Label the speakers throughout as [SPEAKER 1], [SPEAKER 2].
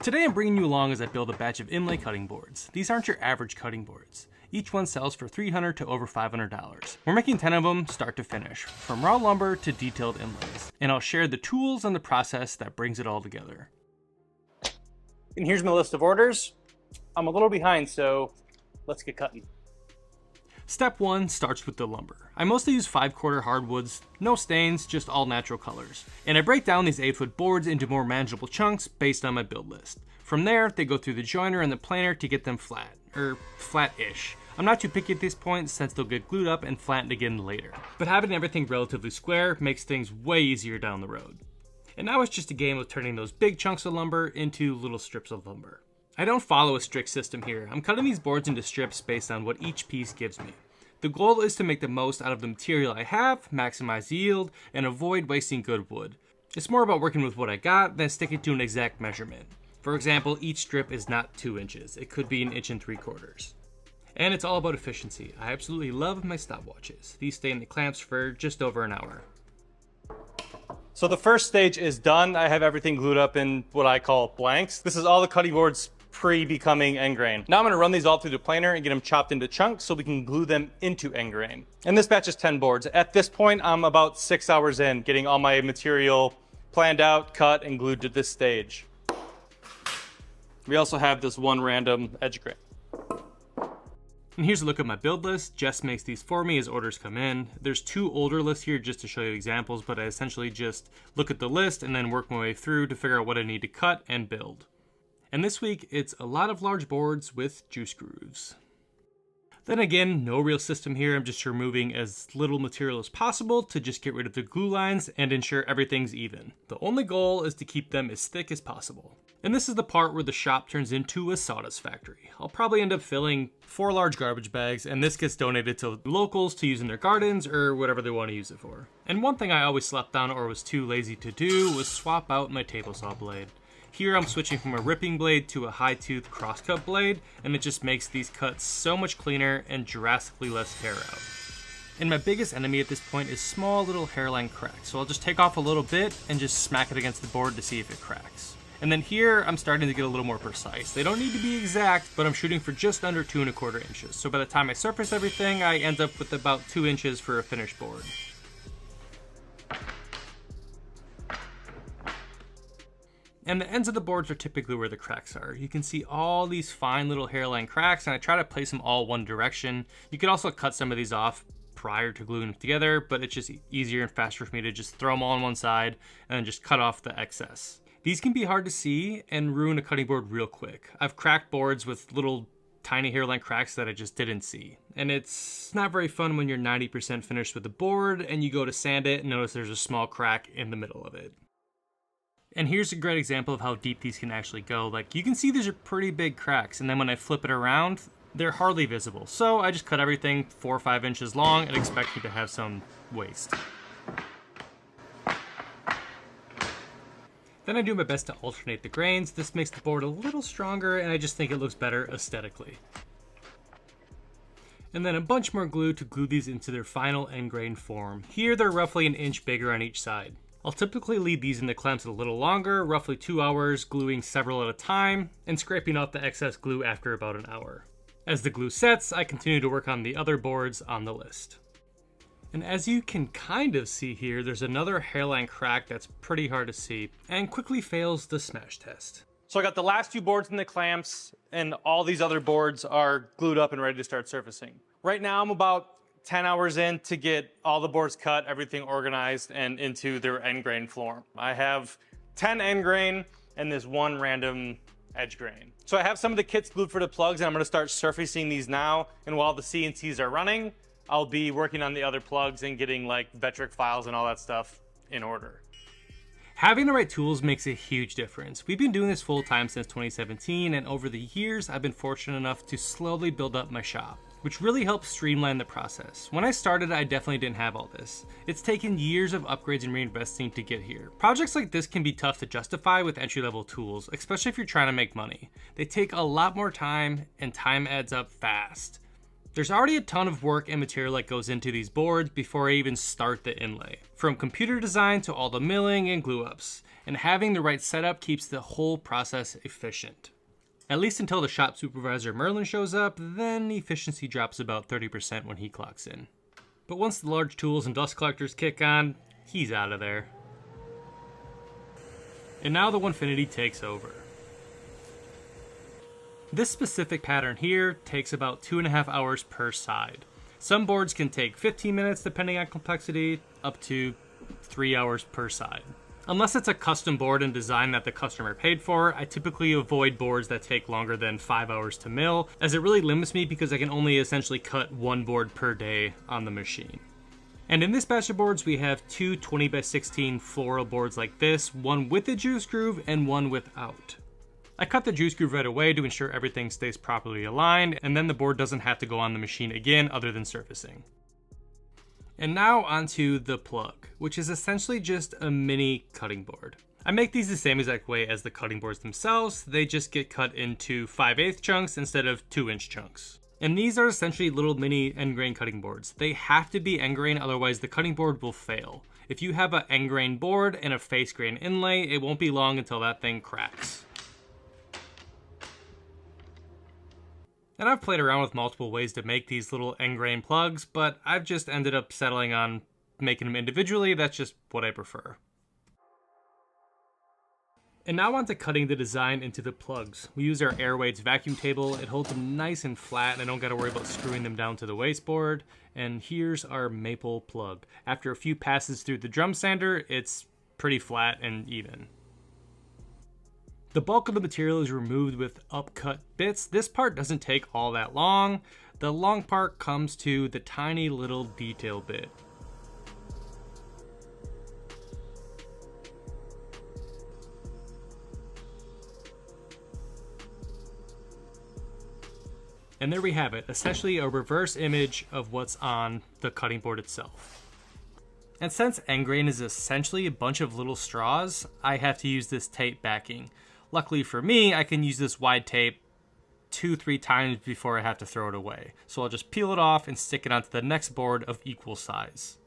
[SPEAKER 1] Today I'm bringing you along as I build a batch of inlay cutting boards. These aren't your average cutting boards. Each one sells for $300 to over $500. We're making 10 of them start to finish, from raw lumber to detailed inlays. And I'll share the tools and the process that brings it all together.
[SPEAKER 2] And here's my list of orders. I'm a little behind, so let's get cutting.
[SPEAKER 1] Step 1 starts with the lumber. I mostly use 5/4 hardwoods, no stains, just all natural colors. And I break down these 8-foot boards into more manageable chunks based on my build list. From there, they go through the joiner and the planer to get them flat, or flat-ish. I'm not too picky at this point since they'll get glued up and flattened again later. But having everything relatively square makes things way easier down the road. And now it's just a game of turning those big chunks of lumber into little strips of lumber. I don't follow a strict system here. I'm cutting these boards into strips based on what each piece gives me. The goal is to make the most out of the material I have, maximize yield, and avoid wasting good wood. It's more about working with what I got than sticking to an exact measurement. For example, each strip is not 2 inches. It could be 1 3/4 inches. And it's all about efficiency. I absolutely love my stopwatches. These stay in the clamps for just over an hour.
[SPEAKER 2] So the first stage is done. I have everything glued up in what I call blanks. This is all the cutting boards pre-becoming end grain. Now I'm gonna run these all through the planer and get them chopped into chunks so we can glue them into end grain. And this batch is 10 boards. At this point, I'm about 6 hours in, getting all my material planned out, cut, and glued to this stage. We also have this one random edge grain.
[SPEAKER 1] And here's a look at my build list. Jess makes these for me as orders come in. There's 2 older lists here just to show you examples, but I essentially just look at the list and then work my way through to figure out what I need to cut and build. And this week, it's a lot of large boards with juice grooves. Then again, no real system here. I'm just removing as little material as possible to just get rid of the glue lines and ensure everything's even. The only goal is to keep them as thick as possible. And this is the part where the shop turns into a sawdust factory. I'll probably end up filling 4 large garbage bags, and this gets donated to locals to use in their gardens or whatever they want to use it for. And one thing I always slept on or was too lazy to do was swap out my table saw blade. Here I'm switching from a ripping blade to a high tooth crosscut blade, and it just makes these cuts so much cleaner and drastically less tear out. And my biggest enemy at this point is small little hairline cracks, so I'll just take off a little bit and just smack it against the board to see if it cracks. And then here I'm starting to get a little more precise. They don't need to be exact, but I'm shooting for just under 2 1/4 inches. So by the time I surface everything, I end up with about 2 inches for a finished board. And the ends of the boards are typically where the cracks are. You can see all these fine little hairline cracks, and I try to place them all one direction. You could also cut some of these off prior to gluing them together, but it's just easier and faster for me to just throw them all on one side and then just cut off the excess. These can be hard to see and ruin a cutting board real quick. I've cracked boards with little tiny hairline cracks that I just didn't see. And it's not very fun when you're 90% finished with the board and you go to sand it and notice there's a small crack in the middle of it. And here's a great example of how deep these can actually go. Like, you can see these are pretty big cracks, and then when I flip it around, they're hardly visible. So I just cut everything 4 or 5 inches long and expect me to have some waste. Then I do my best to alternate the grains. This makes the board a little stronger, and I just think it looks better aesthetically. And then a bunch more glue to glue these into their final end grain form. Here they're roughly 1 inch bigger on each side. I'll typically leave these in the clamps a little longer, roughly 2 hours, gluing several at a time, and scraping off the excess glue after about an hour. As the glue sets, I continue to work on the other boards on the list. And as you can kind of see here, there's another hairline crack that's pretty hard to see, and quickly fails the smash test.
[SPEAKER 2] So I got the last 2 boards in the clamps, and all these other boards are glued up and ready to start surfacing. Right now I'm about 10 hours in to get all the boards cut, everything organized, and into their end grain form. I have 10 end grain and this 1 random edge grain. So I have some of the kits glued for the plugs, and I'm gonna start surfacing these now. And while the CNCs are running, I'll be working on the other plugs and getting like Vectric files and all that stuff in order.
[SPEAKER 1] Having the right tools makes a huge difference. We've been doing this full time since 2017, and over the years, I've been fortunate enough to slowly build up my shop, which really helps streamline the process. When I started, I definitely didn't have all this. It's taken years of upgrades and reinvesting to get here. Projects like this can be tough to justify with entry-level tools, especially if you're trying to make money. They take a lot more time, and time adds up fast. There's already a ton of work and material that goes into these boards before I even start the inlay. From computer design to all the milling and glue ups. And having the right setup keeps the whole process efficient. At least until the shop supervisor Merlin shows up, then efficiency drops about 30% when he clocks in. But once the large tools and dust collectors kick on, he's out of there. And now the Onefinity takes over. This specific pattern here takes about 2.5 hours per side. Some boards can take 15 minutes depending on complexity, up to 3 hours per side. Unless it's a custom board and design that the customer paid for, I typically avoid boards that take longer than 5 hours to mill, as it really limits me because I can only essentially cut one board per day on the machine. And in this batch of boards, we have two 20x16 floral boards like this, one with a juice groove and one without. I cut the juice groove right away to ensure everything stays properly aligned, and then the board doesn't have to go on the machine again other than surfacing. And now onto the plug, which is essentially just a mini cutting board. I make these the same exact way as the cutting boards themselves, they just get cut into 5/8 chunks instead of 2-inch chunks. And these are essentially little mini end grain cutting boards. They have to be end grain, otherwise the cutting board will fail. If you have an end grain board and a face grain inlay, it won't be long until that thing cracks. And I've played around with multiple ways to make these little end grain plugs, but I've just ended up settling on making them individually. That's just what I prefer. And now on to cutting the design into the plugs. We use our Airways vacuum table. It holds them nice and flat and I don't gotta worry about screwing them down to the wasteboard. And here's our maple plug. After a few passes through the drum sander, it's pretty flat and even. The bulk of the material is removed with upcut bits. This part doesn't take all that long. The long part comes to the tiny little detail bit. And there we have it, essentially a reverse image of what's on the cutting board itself. And since end grain is essentially a bunch of little straws, I have to use this tape backing. Luckily for me, I can use this wide tape 2-3 times before I have to throw it away. So I'll just peel it off and stick it onto the next board of equal size.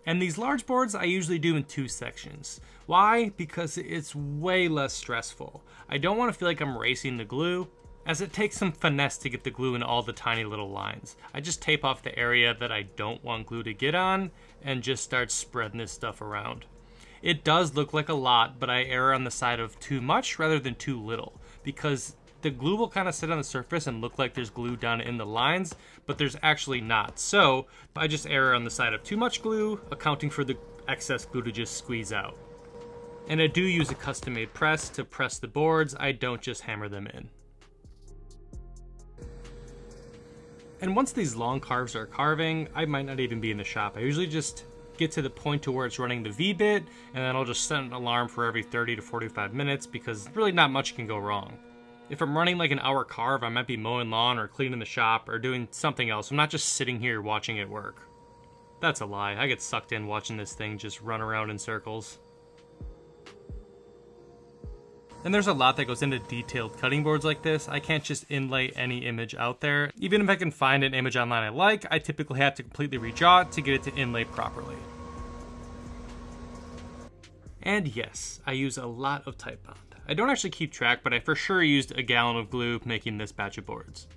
[SPEAKER 1] And these large boards I usually do in 2 sections. Why? Because it's way less stressful. I don't want to feel like I'm racing the glue, as it takes some finesse to get the glue in all the tiny little lines. I just tape off the area that I don't want glue to get on and just start spreading this stuff around. It does look like a lot, but I err on the side of too much rather than too little, because the glue will kind of sit on the surface and look like there's glue down in the lines, but there's actually not. So I just err on the side of too much glue, accounting for the excess glue to just squeeze out. And I do use a custom-made press to press the boards, I don't just hammer them in. And once these long carves are carving, I might not even be in the shop. I usually just get to the point to where it's running the V-bit, and then I'll just set an alarm for every 30 to 45 minutes because really not much can go wrong. If I'm running like an hour carve, I might be mowing lawn or cleaning the shop or doing something else. I'm not just sitting here watching it work. That's a lie. I get sucked in watching this thing just run around in circles. And there's a lot that goes into detailed cutting boards like this. I can't just inlay any image out there. Even if I can find an image online I like, I typically have to completely redraw it to get it to inlay properly. And yes, I use a lot of Titebond. I don't actually keep track, but I for sure used a gallon of glue making this batch of boards.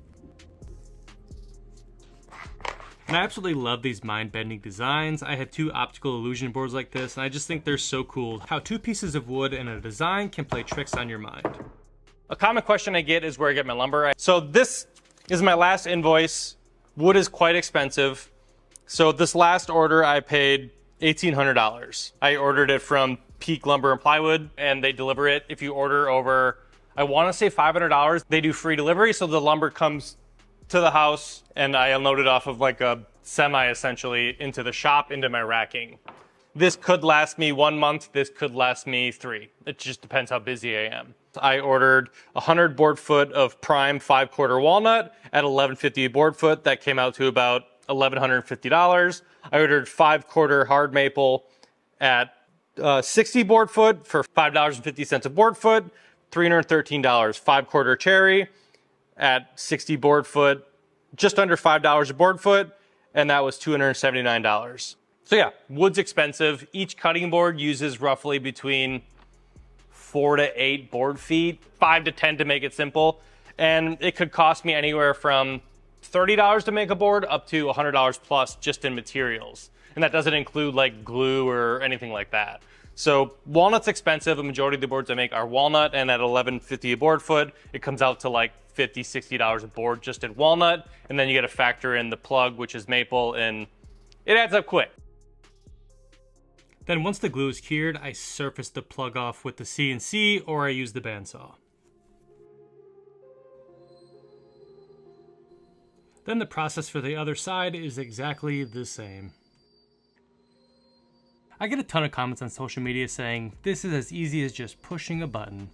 [SPEAKER 1] And I absolutely love these mind-bending designs. I have 2 optical illusion boards like this, and I just think they're so cool how 2 pieces of wood and a design can play tricks on your mind.
[SPEAKER 2] A common question I get is where I get my lumber. So this is my last invoice. Wood is quite expensive. So this last order I paid $1,800. I ordered it from Peak Lumber and Plywood, and they deliver it. If you order over, I want to say $500, they do free delivery, so the lumber comes to the house and I unload it off of like a semi essentially into the shop, into my racking. This could last me 1 month, this could last me 3. It just depends how busy I am. I ordered 100 board foot of prime 5/4 walnut at $11.50 a board foot. That came out to about $1,150. I ordered 5/4 hard maple at 60 board foot for $5.50 a board foot, $313. 5/4 cherry at 60 board foot, just under $5 a board foot, and that was $279. So yeah, wood's expensive. Each cutting board uses roughly between 4 to 8 board feet, 5 to 10 to make it simple. And it could cost me anywhere from $30 to make a board up to $100 plus just in materials. And that doesn't include like glue or anything like that. So walnut's expensive. A majority of the boards I make are walnut, and at $11.50 a board foot, it comes out to like $50, $60 a board just in walnut. And then you got to factor in the plug, which is maple, and it adds up quick.
[SPEAKER 1] Then once the glue is cured, I surface the plug off with the CNC, or I use the bandsaw. Then the process for the other side is exactly the same. I get a ton of comments on social media saying this is as easy as just pushing a button,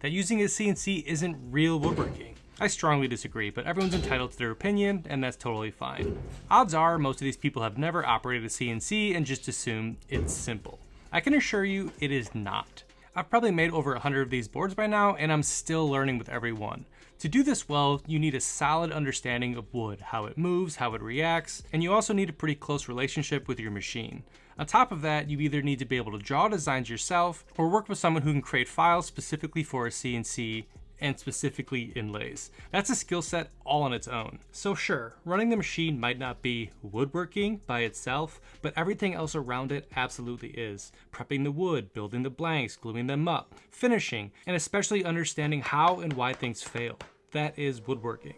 [SPEAKER 1] that using a CNC isn't real woodworking. I strongly disagree, but everyone's entitled to their opinion, and that's totally fine. Odds are most of these people have never operated a CNC and just assume it's simple. I can assure you it is not. I've probably made over 100 of these boards by now, and I'm still learning with every one. To do this well, you need a solid understanding of wood, how it moves, how it reacts, and you also need a pretty close relationship with your machine. On top of that, you either need to be able to draw designs yourself, or work with someone who can create files specifically for a CNC and specifically inlays. That's a skill set all on its own. So sure, running the machine might not be woodworking by itself, but everything else around it absolutely is. Prepping the wood, building the blanks, gluing them up, finishing, and especially understanding how and why things fail. That is woodworking.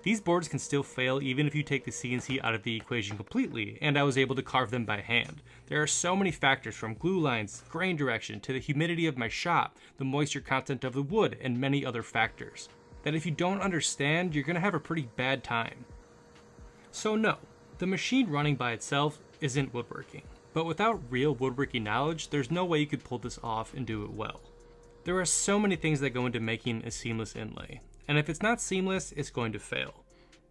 [SPEAKER 1] These boards can still fail even if you take the CNC out of the equation completely, and I was able to carve them by hand. There are so many factors, from glue lines, grain direction, to the humidity of my shop, the moisture content of the wood, and many other factors, that if you don't understand, you're going to have a pretty bad time. So no, the machine running by itself isn't woodworking. But without real woodworking knowledge, there's no way you could pull this off and do it well. There are so many things that go into making a seamless inlay. And if it's not seamless, it's going to fail.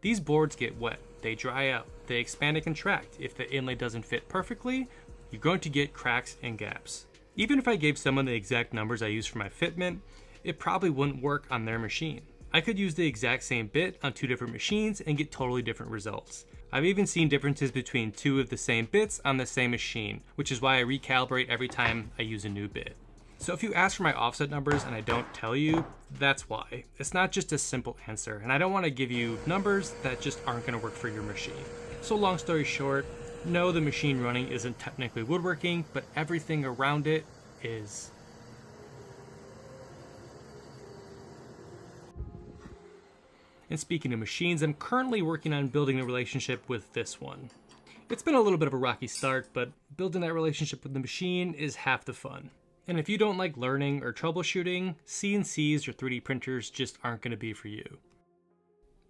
[SPEAKER 1] These boards get wet, they dry out, they expand and contract. If the inlay doesn't fit perfectly, you're going to get cracks and gaps. Even if I gave someone the exact numbers I use for my fitment, it probably wouldn't work on their machine. I could use the exact same bit on 2 different machines and get totally different results. I've even seen differences between 2 of the same bits on the same machine, which is why I recalibrate every time I use a new bit. So if you ask for my offset numbers and I don't tell you, that's why. It's not just a simple answer, and I don't want to give you numbers that just aren't going to work for your machine. So long story short, no, the machine running isn't technically woodworking, but everything around it is. And speaking of machines, I'm currently working on building a relationship with this one. It's been a little bit of a rocky start, but building that relationship with the machine is half the fun. And if you don't like learning or troubleshooting, CNCs or 3D printers just aren't going to be for you.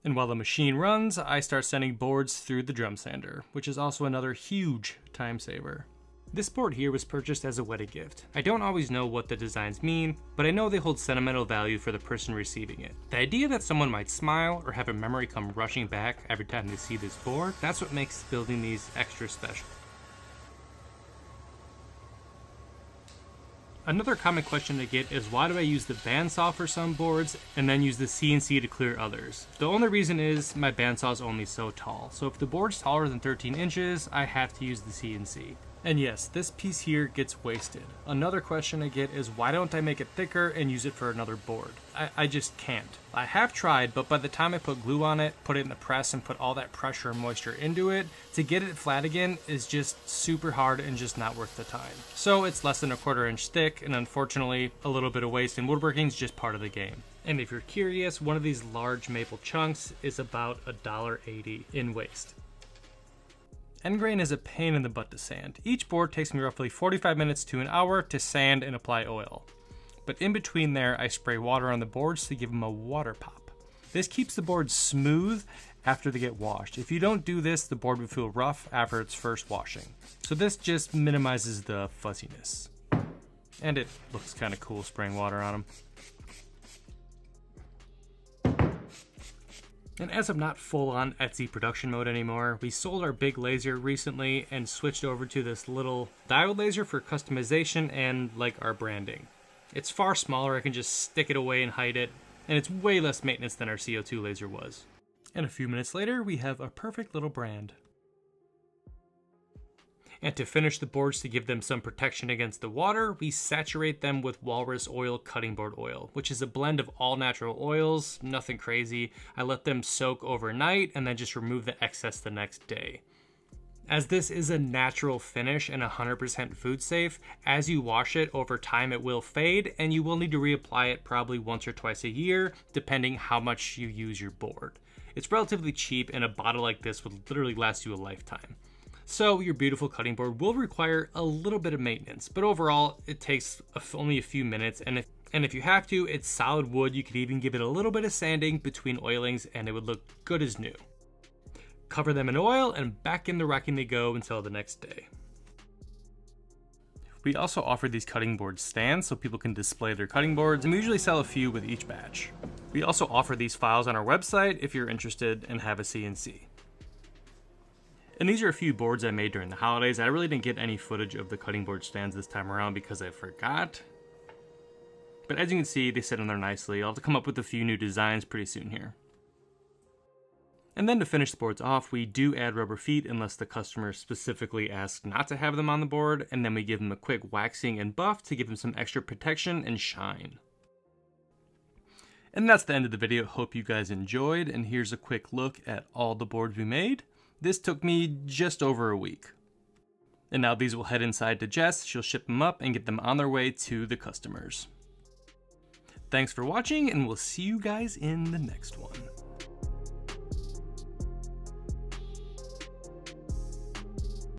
[SPEAKER 1] And while the machine runs, I start sending boards through the drum sander, which is also another huge time saver. This board here was purchased as a wedding gift. I don't always know what the designs mean, but I know they hold sentimental value for the person receiving it. The idea that someone might smile or have a memory come rushing back every time they see this board, that's what makes building these extra special. Another common question I get is, why do I use the bandsaw for some boards and then use the CNC to clear others? The only reason is my bandsaw is only so tall, so if the board's taller than 13 inches, I have to use the CNC. And yes, this piece here gets wasted. Another question I get is, why don't I make it thicker and use it for another board? I just can't. I have tried, but by the time I put glue on it, put it in the press, and put all that pressure and moisture into it, to get it flat again is just super hard and just not worth the time. So it's less than a 1/4 inch thick, and unfortunately, a little bit of waste in woodworking is just part of the game. And if you're curious, one of these large maple chunks is about $1.80 in waste. End grain is a pain in the butt to sand. Each board takes me roughly 45 minutes to an hour to sand and apply oil. But in between there, I spray water on the boards to give them a water pop. This keeps the boards smooth after they get washed. If you don't do this, the board will feel rough after its first washing. So this just minimizes the fuzziness. And it looks kind of cool spraying water on them. And as I'm not full on Etsy production mode anymore, we sold our big laser recently and switched over to this little diode laser for customization and like our branding. It's far smaller, I can just stick it away and hide it, and it's way less maintenance than our CO2 laser was. And a few minutes later, we have a perfect little brand. And to finish the boards to give them some protection against the water, we saturate them with Walrus Oil cutting board oil, which is a blend of all natural oils, nothing crazy. I let them soak overnight and then just remove the excess the next day. As this is a natural finish and 100% food safe, as you wash it over time it will fade and you will need to reapply it probably once or twice a year, depending how much you use your board. It's relatively cheap and a bottle like this would literally last you a lifetime. So your beautiful cutting board will require a little bit of maintenance, but overall it takes only a few minutes, and if you have to, it's solid wood. You could even give it a little bit of sanding between oilings and it would look good as new. Cover them in oil and back in the racking they go until the next day. We also offer these cutting board stands so people can display their cutting boards, and we usually sell a few with each batch. We also offer these files on our website if you're interested and have a CNC. And these are a few boards I made during the holidays. I really didn't get any footage of the cutting board stands this time around because I forgot. But as you can see, they sit on there nicely. I'll have to come up with a few new designs pretty soon here. And then to finish the boards off, we do add rubber feet unless the customer specifically asks not to have them on the board, and then we give them a quick waxing and buff to give them some extra protection and shine. And that's the end of the video. Hope you guys enjoyed, and here's a quick look at all the boards we made. This took me just over a week. And now these will head inside to Jess. She'll ship them up and get them on their way to the customers. Thanks for watching, and we'll see you guys in the next one.